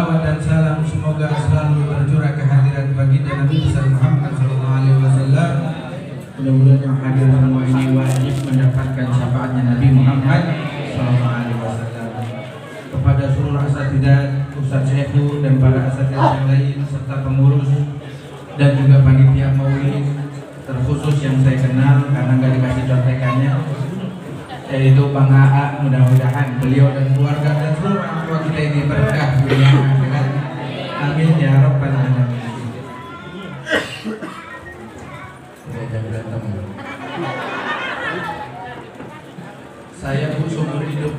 Salawat dan salam semoga selalu tercurah kehadiran baginda Nabi besar Muhammad sallallahu alaihi wasallam. Mudah-mudahan yang hadir semua ini wajib mendapatkan syafaatnya Nabi Muhammad sallallahu alaihi wasallam. Kepada seluruh asatidzah, Ustaz Syekhu dan para asatidzah yang lain serta pengurus dan juga panitia maulid, terkhusus yang saya kenal karena nggak dikasih contekannya, yaitu Bang AA, mudah-mudahan beliau dan keluarga dan seluruh orang tua kita ini berkah dunia akhirat. Amin ya rabbal alamin. Saya seumur hidup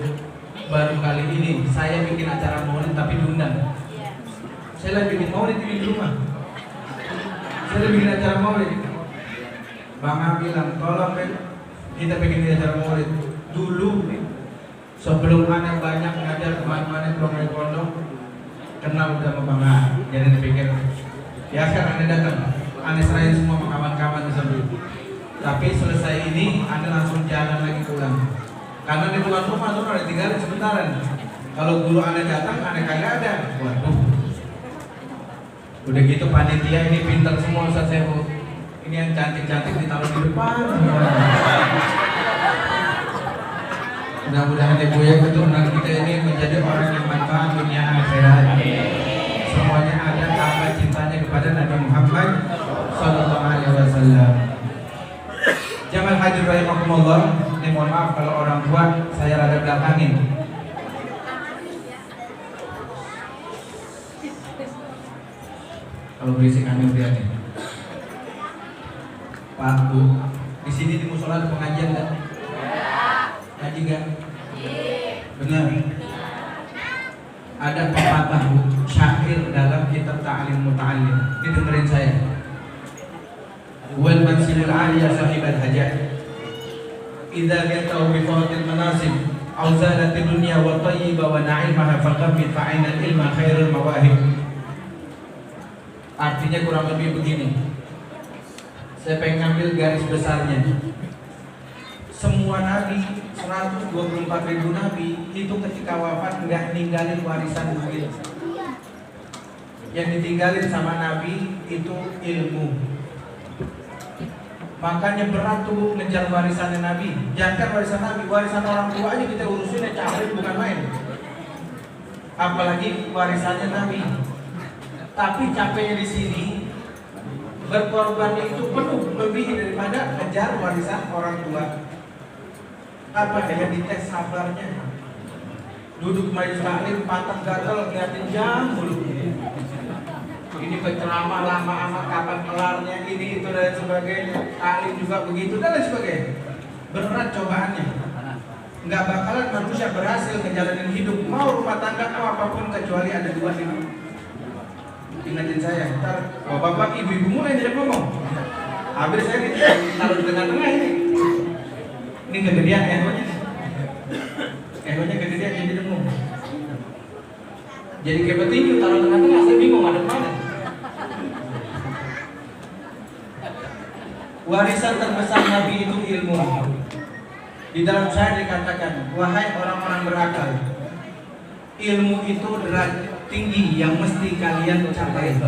baru kali ini saya bikin acara maulid tapi diundang. Saya lagi bikin maulid di rumah. Saya lagi bikin acara maulid. Bang A bilang tolong kita bikin acara maulid. Dulu sebelum anak banyak ngajar kemana-mana di pondok, kenal udah sama Bang A. Jadi pikir ya sekarang anda datang, anda serahin semua kawan-kawan sebelum. Tapi selesai ini anda langsung jalan lagi pulang. Karena di tuan rumah tuh ada tinggalin sebentaran. Kalau guru anda datang, anda kagak ada. Waduh. Udah gitu panitia ini pintar semua Ustaz Syekhu. Ini yang cantik-cantik ditaruh di depan. Mudah-mudahan ibu ya keturunan kita ini menjadi orang yang manfaat dunia akhirat. Semuanya ada tambah cintanya kepada Nabi Muhammad sallallahu alaihi wasallam. Jamal hadir rahimakumullah. Ini mohon maaf kalau orang tua saya rada belakangin. Kalau berisik kami lihat nih. Pak Bu, di sini di musola ada pengajian enggak? Ngaji enggak? Benar. Ada pepatah Bu, syair dalam kitab Ta'lim Muta'allim. Ini dengerin saya. Wal mansilul aliyah sahibal hajat. Idza gatau bi fawatil manasib aw zalat dunya wa tayyiba wa na'imaha faqabbit fa'inal ilma khairul mawahib. Artinya kurang lebih begini. Saya pengen ngambil garis besarnya. Semua nabi, 124.000 nabi itu ketika wafat nggak ninggalin warisan duit. Yang ditinggalin sama nabi itu ilmu. Makanya berat tuh ngejar warisannya Nabi. Jangan warisan Nabi, warisan orang tua aja kita urusin capek bukan main. Apalagi warisannya Nabi. Tapi capeknya di sini berkorbannya itu penuh lebih daripada ngejar warisan orang tua. Apa yang dites sabarnya? Duduk majelis taklim patah gatal ngeliatin jam mulu. Ini penceramah lama amat kapan kelarnya, ini itu dan sebagainya. Taklim juga begitu dan lain sebagainya. Berat cobaannya. Nggak bakalan manusia berhasil ngejalanin hidup mau rumah tangga mau apapun kecuali ada dua ini. Ingatin saya, ntar bapak ibu-ibu mulai jadi ngomong. Habis saya taruh di tengah-tengah ini. Ini kegedean egonya. Egonya kegedean jadi dengung. Jadi kayak petinju taruh tengah-tengah, saya bingung ada mana. Warisan terbesar Nabi itu ilmu. Di dalam syair dikatakan, wahai orang-orang berakal, ilmu itu derajat tinggi yang mesti kalian capai.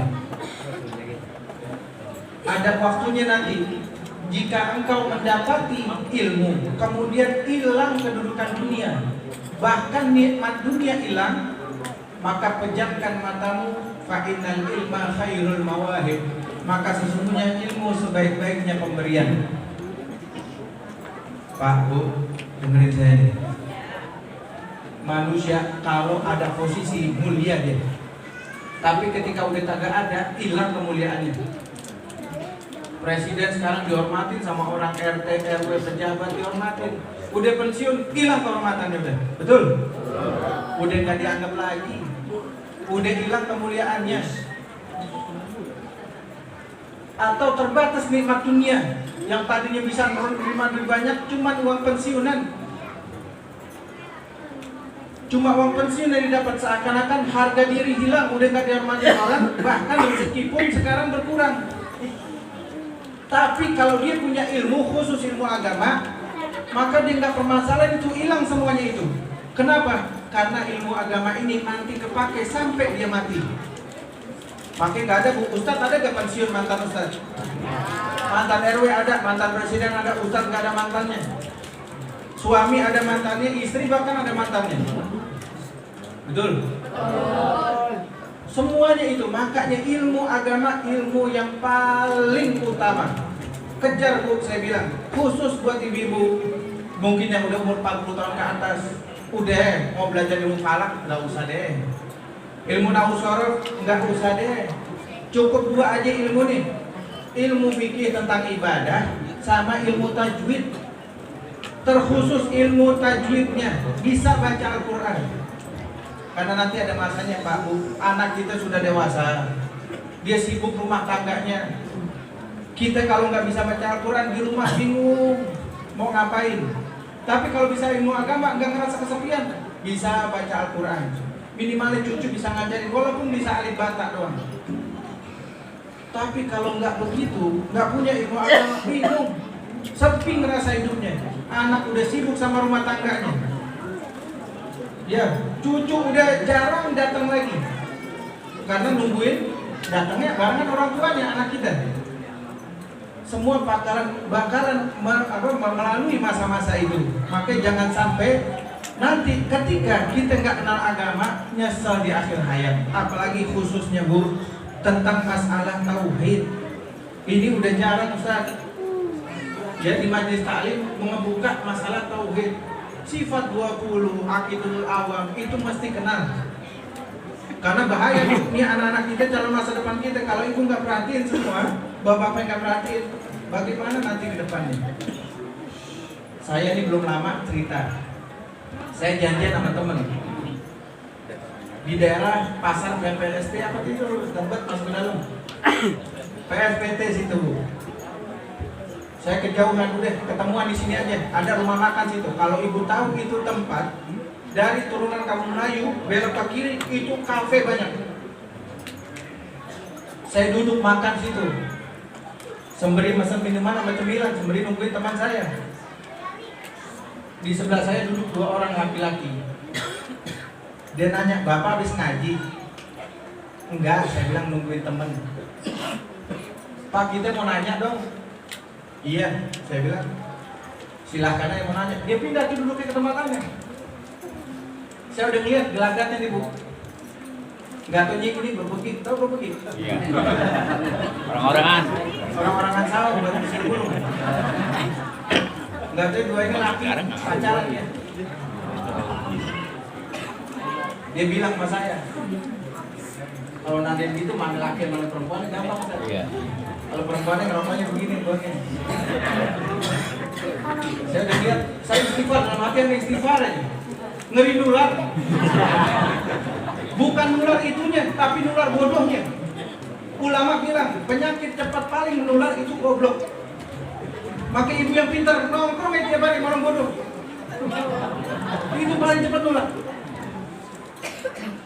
Ada waktunya nanti, jika engkau mendapati ilmu, kemudian hilang kedudukan dunia, bahkan nikmat dunia hilang, maka pejamkan matamu, fa innal ilma khairul mawahib. Maka sesungguhnya ilmu sebaik-baiknya pemberian. Pak Bu, dengerin saya nih. Manusia kalau ada posisi mulia dia, tapi ketika udah kagak ada, hilang kemuliaannya. Presiden sekarang dihormatin sama orang RT, RW, pejabat dihormatin. Udah pensiun, hilang kehormatannya udah. Betul? Udah gak dianggap lagi. Udah hilang kemuliaannya. Atau terbatas nikmat dunia yang tadinya bisa menerima lebih banyak, cuma uang pensiunan. Cuma uang pensiun yang didapat, seakan-akan harga diri hilang, udah gak dihormati orang, bahkan rezeki pun sekarang berkurang. Tapi kalau dia punya ilmu, khusus ilmu agama, maka dia nggak permasalahan itu hilang semuanya itu. Kenapa? karena ilmu agama ini nanti kepake sampai dia mati. Makanya nggak ada, Ustadz ada gak pensiun mantan Ustadz? Mantan RW ada, mantan presiden ada, Ustadz nggak ada mantannya. Suami ada mantannya, istri bahkan ada mantannya. Betul? Semuanya itu, makanya ilmu agama ilmu yang paling utama. Kejar Bu, saya bilang, khusus buat ibu-ibu mungkin yang udah umur 40 tahun ke atas, udah mau belajar ilmu falak, nggak usah deh. Ilmu nahwu shorof, nggak usah deh. Cukup dua aja ilmu nih, ilmu fikih tentang ibadah sama ilmu tajwid. Terkhusus ilmu tajwidnya, bisa baca Al-Quran. Karena nanti ada masanya Pak Bu, anak kita sudah dewasa, dia sibuk rumah tangganya. Kita kalau nggak bisa baca Al-Quran di rumah bingung mau ngapain. Tapi kalau bisa ilmu agama nggak ngerasa kesepian, bisa baca Al-Quran. Minimalnya cucu bisa ngajarin, walaupun bisa alif bata doang. Tapi kalau nggak begitu, nggak punya ilmu agama, bingung, sepi ngerasa hidupnya. Anak udah sibuk sama rumah tangganya. Ya, cucu udah jarang datang lagi, karena nungguin datangnya barengan orang tuanya anak kita. Semua bakalan melalui masa-masa itu. Makanya jangan sampai nanti ketika kita nggak kenal agama nyesel di akhir hayat. Apalagi khususnya Bu tentang masalah tauhid. Ini udah jarang Ustaz. Ya di majelis taklim membuka masalah tauhid. Sifat 20, akidul awam itu mesti kenal. Karena bahaya ini anak-anak kita, calon masa depan kita, kalau ibu nggak perhatiin semua, bapak-bapak nggak perhatiin, bagaimana nanti ke depannya? Saya ini belum lama cerita. Saya janjian sama temen di daerah pasar PSPT apa itu, tempat masuk ke dalam PSPT situ. Saya kejauhan udah, ketemuan di sini aja. Ada rumah makan situ. Kalau ibu tahu itu tempat dari turunan Kampung Melayu belok ke kiri itu kafe banyak. Saya duduk makan situ. Sembari mesen minuman sama cemilan, sembari nungguin teman saya. Di sebelah saya duduk dua orang laki-laki. Dia nanya, "Bapak habis ngaji?" "Enggak," saya bilang, "nungguin temen." "Pak, kita mau nanya dong." "Iya," saya bilang, "silahkan aja mau nanya." Dia pindah tuh duduknya ke tempat lain. Saya udah lihat gelagatnya nih Bu. Gatonya ini berbukit, tau berbukit? Iya. Orang-orangan sawah buat mesin gunung. Gatanya dua ini laki pacaran ya. Dia bilang sama saya, kalau nadain gitu mana laki mana perempuan gampang Ustaz. Iya. Kalau perempuannya ngerokoknya begini buatnya. Saya udah lihat, saya istighfar dalam hati istighfar aja. Ngeri nular. Bukan nular itunya, tapi nular bodohnya. Ulama bilang penyakit cepat paling menular itu goblok. Maka ibu yang pintar nongkrong aja tiap hari orang bodoh. Itu paling cepat nular.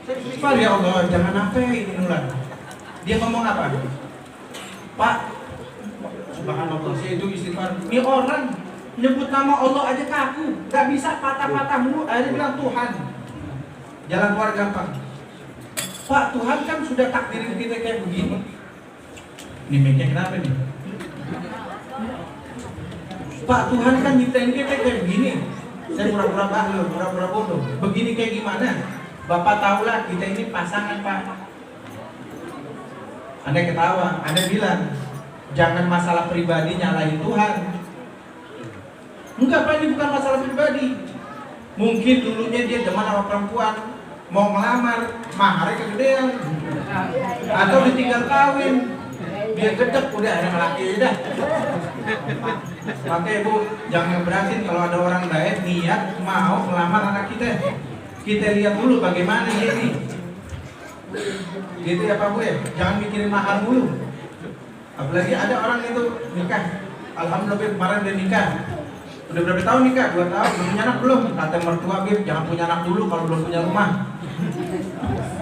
Saya istighfar, ya Allah, jangan sampai ini nular. Dia ngomong apa? "Pak, subhanallah, saya itu istighfar. Ini orang nyebut nama Allah aja kaku, gak bisa patah-patah mulu." Akhirnya bilang, "Tuhan, jalan keluar gampang." "Pak, Tuhan kan sudah takdirin kita kayak begini." Ini mic-nya kenapa nih? "Pak, Tuhan kan nyiptain kita kayak begini." Saya pura-pura bahlul, pura-pura bodoh. "Begini kayak gimana? Bapak tahulah kita ini pasangan Pak." Anda ketawa, Anda bilang, "Jangan masalah pribadi nyalahin Tuhan." Enggak Pak, ini bukan masalah pribadi. Mungkin dulunya dia demen sama perempuan, mau ngelamar, maharnya kegedean, atau ditinggal kawin, dia gedek, udah ada laki aja dah. Makanya Bu, jangan ngeberatin kalau ada orang baik niat mau melamar anak kita. Kita lihat dulu bagaimana dia ini. Gitu ya Pak Bu ya, jangan mikirin mahar dulu. Apalagi ada orang itu nikah, alhamdulillah kemarin dia nikah. Udah berapa tahun nikah? 2 tahun, belum punya anak belum? Kata mertua, "Bib, jangan punya anak dulu kalau belum punya rumah."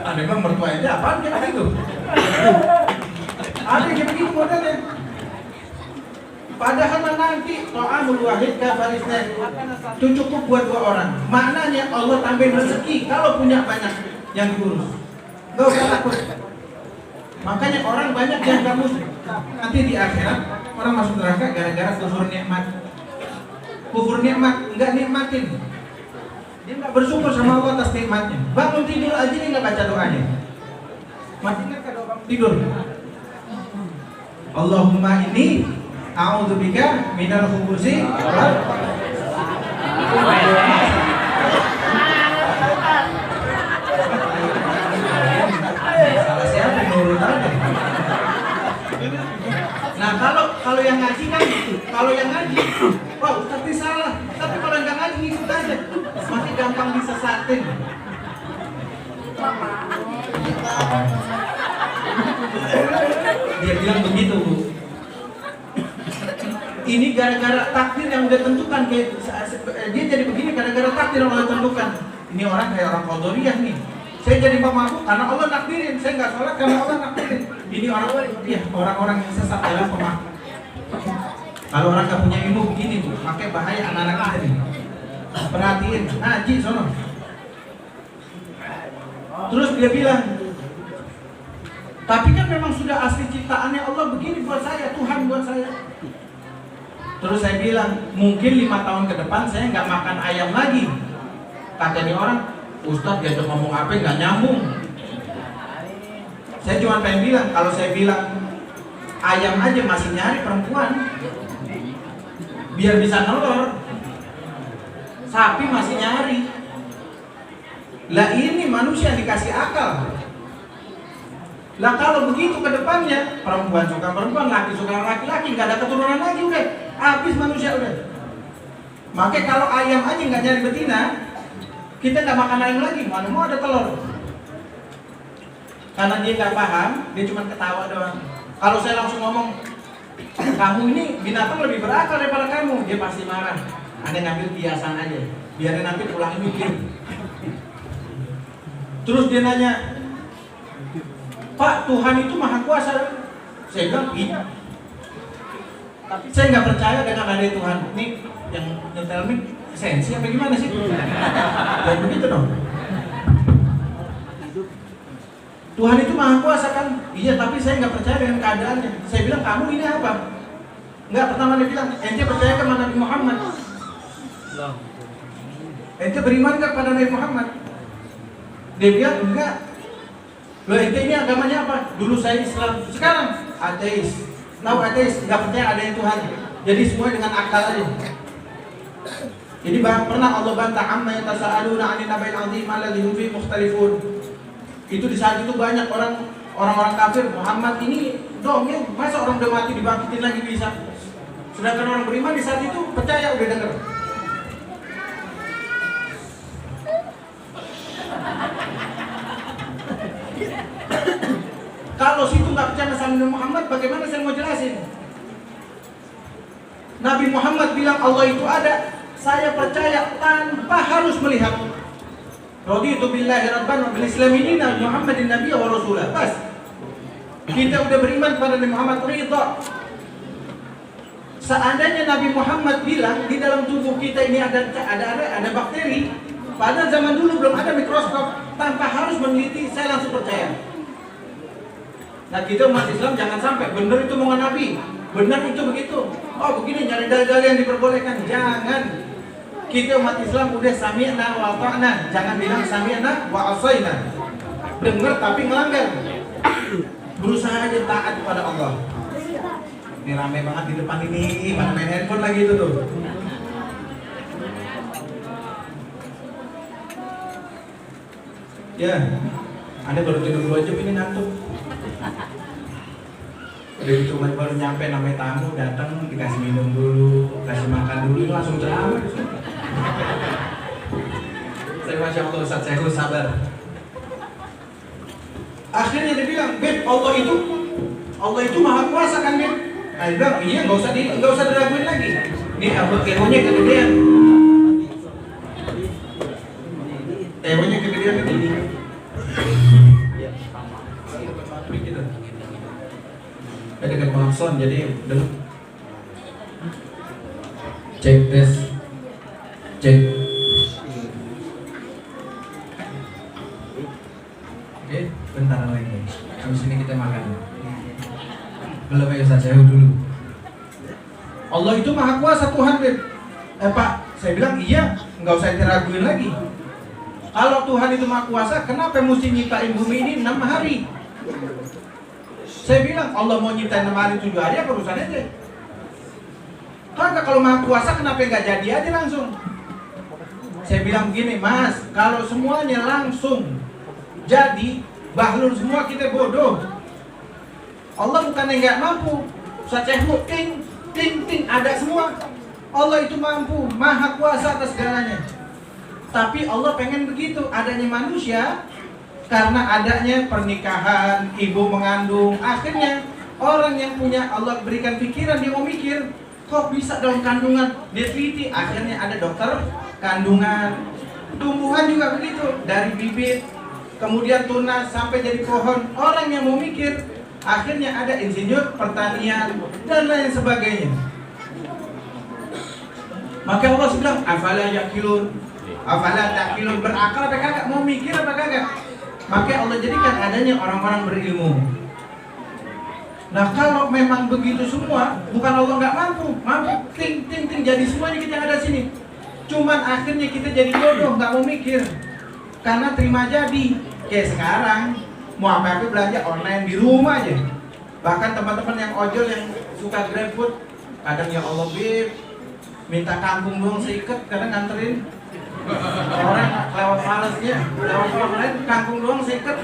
Ada yang bilang mertua aja, apaan kayak gitu? Ada yang kayak begitu modelnya. Padahal nanti ta'amul wahid kafarisnya itu cukup buat 2 orang. Maknanya Allah tambahin rezeki kalau punya banyak yang diurus. Gak usah takut. Makanya orang banyak yang gak muslim. Nanti di akhirat orang masuk neraka gara-gara kufur nikmat. Kufur nikmat, nggak nikmatin. Dia nggak bersyukur sama Allah atas nikmatnya. Bangun tidur aja dia nggak baca doanya. Masih ingat doa bangun tidur? Allahumma inni a'udzubika minal khubuthi salah siapa nurut aja. Nah kalau yang ngaji kan gitu. Kalau yang ngaji, wah tapi salah. Tapi kalau yang nggak ngaji ngikut aja, masih gampang disesatin. Dia bilang begitu, Bu. Ini gara-gara takdir yang udah tentukan, kayak dia jadi begini gara-gara takdir yang udah tentukan. Ini orang kayak orang Qadariyah nih. Saya jadi pemabuk karena Allah nakdirin. Saya nggak sholat karena Allah nakdirin. Ini orang-orang yang sesat adalah pemabuk. Kalau orang nggak punya ilmu begini tuh, pakai bahaya anak-anak kita nih. Perhatiin, ngaji sono. Terus dia bilang, tapi kan memang sudah asli ciptaannya Allah begini buat saya, Tuhan buat saya. Terus saya bilang, mungkin 5 tahun ke depan saya nggak makan ayam lagi. Katanya orang, Ustadz diajak ngomong apa nggak nyambung. Saya cuma pengen bilang, kalau saya bilang ayam aja masih nyari perempuan biar bisa nelur, sapi masih nyari. Lah ini manusia dikasih akal. Lah kalau begitu ke depannya, perempuan suka perempuan, laki suka laki-laki, nggak ada keturunan lagi, udah habis manusia udah. Makanya kalau ayam aja nggak nyari betina, kita nggak makan ayam lagi, mana mau ada telur. Karena dia nggak paham, dia cuma ketawa doang. Kalau saya langsung ngomong, kamu ini binatang lebih berakal daripada kamu, dia pasti marah. Anda ngambil kiasan aja, biarin nanti pulang mikir. Terus dia nanya, Pak, Tuhan itu maha kuasa. Saya bilang, iya. Tapi saya nggak percaya dengan adanya Tuhan. Ini yang nyetel mic sensi apa gimana sih? Dan begitu dong. Tuhan itu maha kuasa kan? Iya, tapi saya nggak percaya dengan keadaannya. Saya bilang, kamu ini apa? Nggak, pertama dia bilang, ente percaya kepada Nabi Muhammad? Ente beriman nggak kepada Nabi Muhammad? Dia bilang, enggak. Loh, ente ini agamanya apa? Dulu saya Islam, sekarang ateis. Tahu ateis, nggak percaya adanya Tuhan. Jadi semua dengan akal aja. Jadi pernah Allah bantah amma yatasaaluna 'anil naba'il 'azim alladzi hum fihi mukhtalifun. Itu di saat itu banyak orang-orang kafir, Muhammad ini dongeng, masa orang udah mati dibangkitin lagi bisa? Sedangkan orang beriman di saat itu percaya, udah denger. Kalau situ nggak percaya sama Nabi Muhammad, bagaimana saya mau jelasin? Nabi Muhammad bilang Allah itu ada, saya percaya tanpa harus melihat. Raditu billahi rabban wa bil islami dinan Muhammadin nabiyya wa rasulah. Pas. Kita udah beriman kepada Nabi Muhammad, ridha. Seandainya Nabi Muhammad bilang di dalam tubuh kita ini ada bakteri, pada zaman dulu belum ada mikroskop, tanpa harus meneliti, saya langsung percaya. Nah kita umat Islam jangan sampai benar itu omongan Nabi, benar itu begitu. Oh begini nyari dalil yang diperbolehkan, jangan. Kita umat Islam udah sami'na wa ta'na, jangan bilang sami'na wa asayna. Dengar tapi melanggar. Berusaha aja taat kepada Allah. Ini rame banget di depan ini, mana main handphone lagi itu tuh. Ya, Anda baru tidur 2 jam ini ngantuk. Udah cuma baru nyampe namanya tamu datang dikasih minum dulu, kasih makan dulu, langsung ceramah. Saya masya Allah Ustaz, saya harus sabar. Akhirnya dia bilang, Beb, Allah itu maha kuasa kan Beb? Nah dia bilang, iya nggak usah diraguin lagi. Nih abang kehonya kegedean. Kehonya kegedean ini. Ada dengan Malson, jadi Cek tes. Cek. Oke, bentar lagi. Habis ini kita makan. Belum ya Ustaz, saya dulu. Allah itu maha kuasa Tuhan, Beb. Pak, saya bilang iya, nggak usah diraguin lagi. Kalau Tuhan itu maha kuasa, kenapa mesti nyiptain bumi ini 6 hari? Saya bilang Allah mau nyiptain 6 hari 7 hari apa urusannya aja? Karena kalau maha kuasa kenapa nggak jadi aja langsung? Saya bilang gini, Mas, kalau semuanya langsung jadi, bahlul semua kita bodoh. Allah bukan yang nggak mampu. Sacehmu ting ting ting ada semua. Allah itu mampu, maha kuasa atas segalanya. Tapi Allah pengen begitu adanya manusia, karena adanya pernikahan, ibu mengandung, akhirnya orang yang punya Allah berikan pikiran, dia mau mikir, kok bisa dalam kandungan, dia teliti, akhirnya ada dokter kandungan. Tumbuhan juga begitu, dari bibit kemudian tunas sampai jadi pohon. Orang yang mau mikir, akhirnya ada insinyur pertanian dan lain sebagainya. Maka Allah bilang, afala yakilun, afala takilun, berakal apa kagak, mau mikir apa kagak. Maka Allah jadikan adanya orang-orang berilmu. Nah kalau memang begitu semua, bukan Allah nggak mampu, mampu, ting ting ting jadi semuanya kita ada sini. Cuman akhirnya kita jadi bodoh, nggak mau mikir, karena terima jadi. Kayak sekarang mau apa-apa belanja online di rumah aja. Bahkan teman-teman yang ojol yang suka GrabFood, kadang ya Allah Bib, minta kangkung doang seikat, kadang nganterin orang lewat malesnya, lewat orang lain kangkung doang seikat.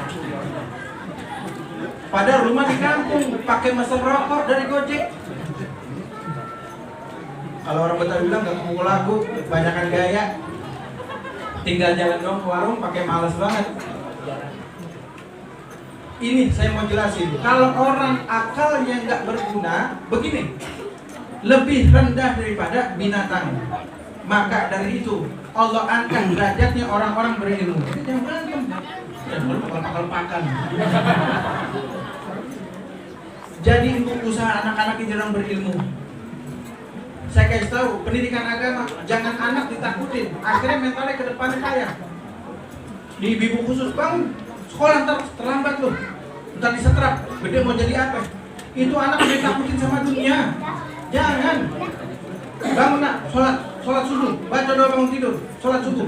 Padahal rumah di kampung, pakai mesin rokok dari Gojek. Kalau orang Betawi bilang nggak mau lagu, banyakan gaya, tinggal jalan doang ke warung, pakai males banget. Ini saya mau jelasin, kalau orang akalnya nggak berguna, begini, lebih rendah daripada binatang. Maka dari itu Allah angkat derajatnya orang-orang berilmu. Jadi jangan berantem, jangan pakal-pakan. Jadi untuk usaha anak-anak yang jarang berilmu, saya kasih tahu, pendidikan agama jangan anak ditakutin, akhirnya mentalnya ke depannya kaya. Di ibu khusus, bang, sekolah ntar terlambat loh, ntar disetrap, gede mau jadi apa? Itu anak udah ditakutin sama dunia. Jangan. Bangun nak, sholat subuh, baca doa bangun tidur, sholat subuh.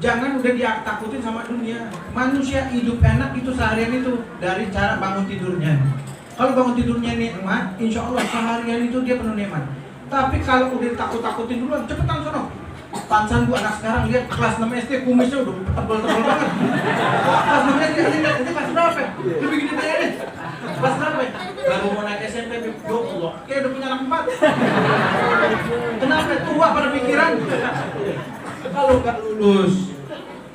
Jangan udah ditakutin sama dunia. Manusia hidup enak itu seharian itu dari cara bangun tidurnya. Kalau bangun tidurnya nikmat, insya Allah seharian itu dia penuh nikmat. Tapi kalau udah takut-takutin duluan, cepetan sono. Pansan bu anak sekarang lihat kelas 6 SD kumisnya udah tebel-tebel banget. Kelas 6 SD lihat ini kelas berapa? Lebih gini aja deh. Kelas berapa? Baru mau naik SMP, ya Allah, kayak udah punya anak 4. Kenapa? Tua pada pikiran. Kalau nggak lulus,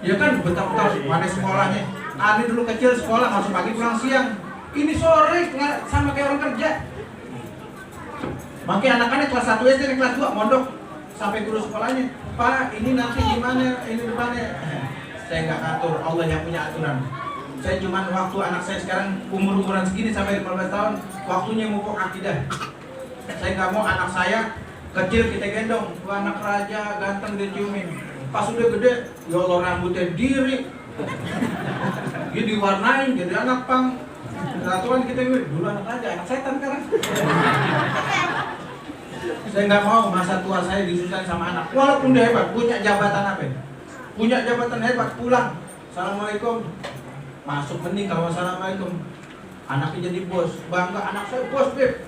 ya kan betah-betah mana sekolahnya. Ani dulu kecil sekolah masuk pagi pulang siang. Ini sore sama kayak orang kerja. Makanya anak-anak kelas 1 SD dan kelas 2 mondok sampai guru sekolahnya, Pak ini nanti gimana, ini depannya. Saya nggak ngatur, Allah yang punya aturan. Saya cuma waktu anak saya sekarang umuran segini sampai 15 tahun, waktunya mupuk akidah. Saya nggak mau anak saya kecil kita gendong, wah anak raja ganteng diciumin. Pas udah gede, ya Allah rambutnya diri, dia diwarnain jadi anak pang. Peraturan kita dulu anak raja, anak setan sekarang. Saya nggak mau masa tua saya disusahin sama anak. Walaupun dia hebat, punya jabatan apa? Punya jabatan hebat, pulang, assalamualaikum. Masuk mending kalau assalamualaikum. Anaknya jadi bos, bangga anak saya bos Beb.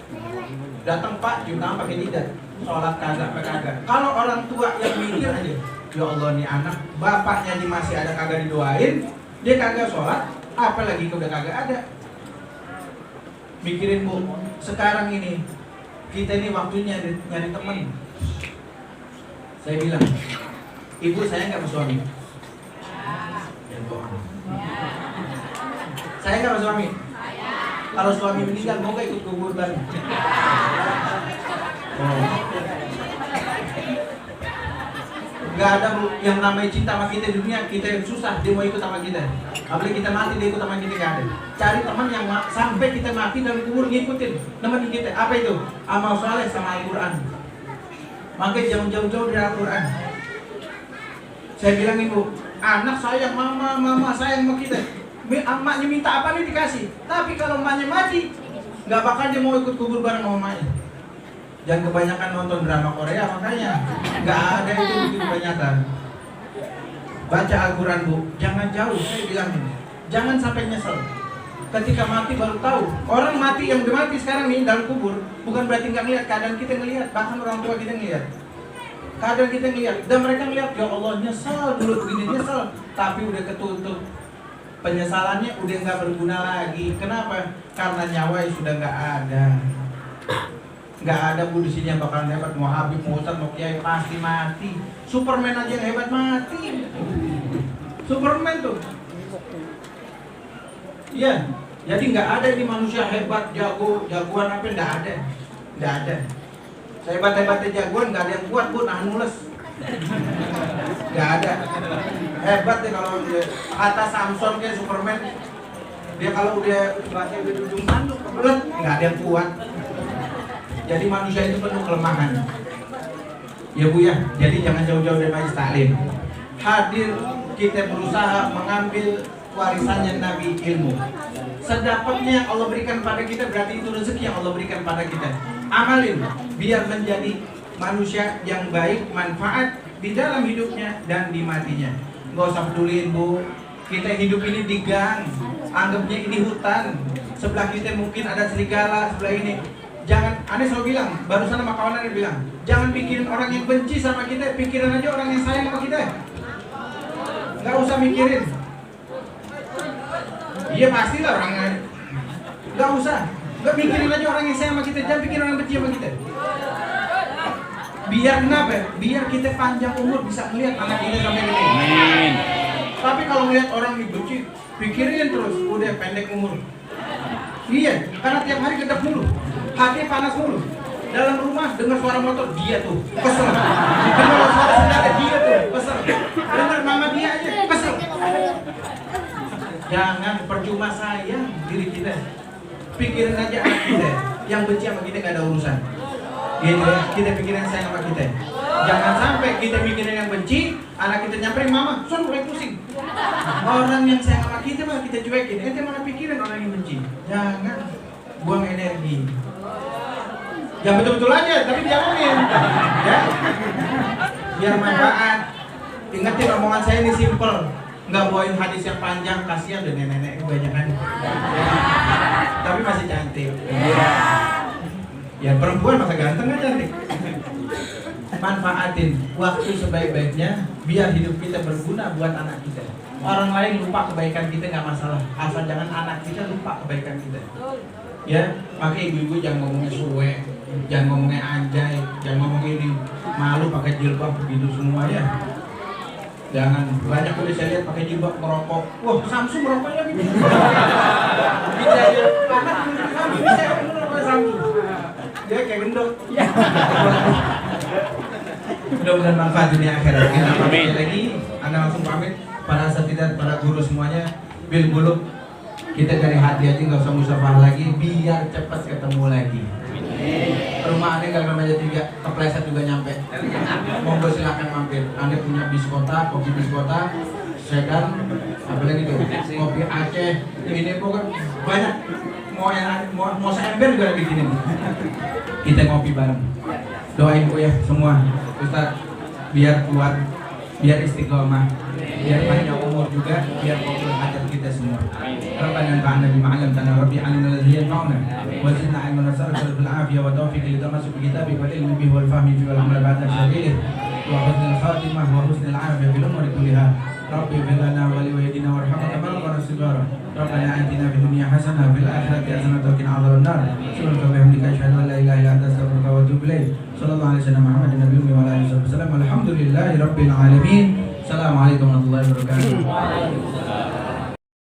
Datang Pak, cium tangan pakai jidat. Sholat kagak. Kalau orang tua yang mikir aja, ya Allah nih anak, bapaknya nih masih ada kagak didoain, dia kagak sholat, apalagi udah kagak ada. Mikirin bu, sekarang ini kita ini waktunya nyari temen. Saya bilang, ibu saya nggak sama suami. Saya nggak sama suami. Kalau suami meninggal mau nggak ikut kubur bareng? Nggak ada bu, yang namanya cinta sama kita di dunia, kita yang susah dia mau ikut sama kita. Apalagi kita mati dia ikut sama kita, nggak ada. Cari teman yang sampai kita mati dalam kubur ngikutin, nemenin kita. Apa itu? Amal soleh sama Al-Quran. Makanya jangan jauh-jauh dari Al-Quran. Saya bilang ibu, anak sayang mama sayang sama kita. Emaknya minta apa nih dikasih. Tapi kalau emaknya mati, nggak bakal dia mau ikut kubur bareng sama emaknya. Jangan kebanyakan nonton drama Korea, makanya nggak ada itu begitu kebanyakan. Baca Al-Quran bu, jangan jauh. Saya bilang ini, jangan sampai nyesel. Ketika mati baru tahu. Orang mati yang udah mati sekarang nih dalam kubur, bukan berarti nggak ngeliat, kadang kita ngeliat, bahkan orang tua kita ngeliat. Kadang kita ngeliat, dan mereka ngeliat, ya Allah nyesel dulu begini, nyesel. Tapi udah ketutup. Penyesalannya udah nggak berguna lagi. Kenapa? Karena nyawa sudah nggak ada. Nggak ada bu di sini yang bakal hebat. Mau Habib, mau Ustadz, mau Kiai pasti mati. Superman aja yang hebat mati. Superman tuh. Iya. Jadi nggak ada ini manusia hebat, jagoan apa, nggak ada. Nggak ada. Sehebat-hebatnya jagoan nggak ada yang kuat bu, nahan mules. Nggak ada. Hebat deh kalau dia kata Samson kayak Superman. Dia kalau udah berhasil di ujung tanduk kebelet, nggak ada yang kuat. Jadi manusia itu penuh kelemahan. Ya bu ya, jadi jangan jauh-jauh dari majelis taklim. Hadir kita berusaha mengambil warisannya Nabi ilmu. Sedapatnya yang Allah berikan pada kita, berarti itu rezeki yang Allah berikan pada kita. Amalin biar menjadi manusia yang baik, manfaat di dalam hidupnya dan di matinya. Nggak usah peduliin bu, kita hidup ini di gang, anggapnya ini hutan. Sebelah kita mungkin ada serigala, sebelah ini. Jangan, aneh selalu bilang, barusan sama kawan aneh bilang, jangan pikirin orang yang benci sama kita, pikirin aja orang yang sayang sama kita. Nggak usah mikirin. Iya pastilah orangnya. Nggak usah, nggak mikirin aja orang yang sayang sama kita, jangan pikirin orang yang benci sama kita. Biar kenapa? Biar kita panjang umur bisa melihat anak kita sampai gede. Amin. Tapi kalau melihat orang dibenci, pikirin terus, udah pendek umur. Iya, karena tiap hari gedap mulu, hati panas mulu. Dalam rumah dengar suara motor, dia tuh kesel. Dengar suara sendiri, dia tuh kesel. Dengar mama dia aja kesel. Jangan percuma sayang diri kita. Pikirin aja anak kita. Yang benci sama kita gak ada urusan. Gitu ya, kita pikirin sayang sama kita. Jangan sampai kita mikirin yang benci, anak kita nyamperin mama, son mulai pusing. Orang yang sayang sama kita malah kita cuekin. Ente malah pikirin orang yang benci. Jangan buang energi. Yang betul-betul aja, tapi diamunin. Ya. Biar manfaat. Ingetin omongan saya ini simple. Nggak bawain hadis yang panjang, kasihan udah nenek-nenek kebanyakan. Tapi masih cantik. Ya perempuan masa ganteng kan cantik. Manfaatin waktu sebaik-baiknya biar hidup kita berguna buat anak kita. Orang lain lupa kebaikan kita nggak masalah, asal jangan anak kita lupa kebaikan kita. Ya, makanya ibu-ibu jangan ngomongnya suwe, jangan ngomongnya anjay, jangan ngomongnya ini malu pakai jilbab begitu semua ya. Jangan, banyak udah saya lihat pakai jilbab merokok. Wah, Samsung merokok lagi. Bisa aja, anak bisa merokok Samsung. Dia kayak gendong. Mudah-mudahan manfaat dunia akhirat. Kita pamit lagi, Anda langsung pamit. Para asatidzah, para guru semuanya, bil buluk. Kita dari hati aja nggak usah musafah lagi, biar cepat ketemu lagi. Rumah Anda nggak meja 3, kepleset juga nyampe. Monggo silakan mampir. Anda punya biskota, kopi biskota, sedan, apa lagi tuh? Kopi Aceh, ini pokoknya banyak. Mau seember juga bikinin. Kita ngopi bareng. Doain bu ya semua, Ustaz, biar kuat, biar istiqomah, biar panjang umur juga, biar kabul hajat kita semua. Rabbana anfa'na bima 'allamtana wa bi'allimna alladhi yanfa'una wa zidna 'ilman nas'aluka fil 'afiyah wa tawfiq li tamassuk bi kitabika wal ilmi bihi wal fahmi fi wal 'amal ba'da sabilih wa husnul khatimah wa husnul 'afiyah fil umuri kulliha. Rabbi ighfir lana wa li walidina warhamna kama rabbana shighara. Rabbana atina fid dunya hasanah wa fil akhirati hasanah wa qina adzabannar. Subhanaka wa bihamdika asyhadu an la ilaha illa anta astaghfiruka wa atubu ilaik. Sallallahu alaihi wasallam Muhammadin nabiyyi wa ala alihi wasallam. Alhamdulillahi rabbil alamin. Assalamualaikum warahmatullahi wabarakatuh.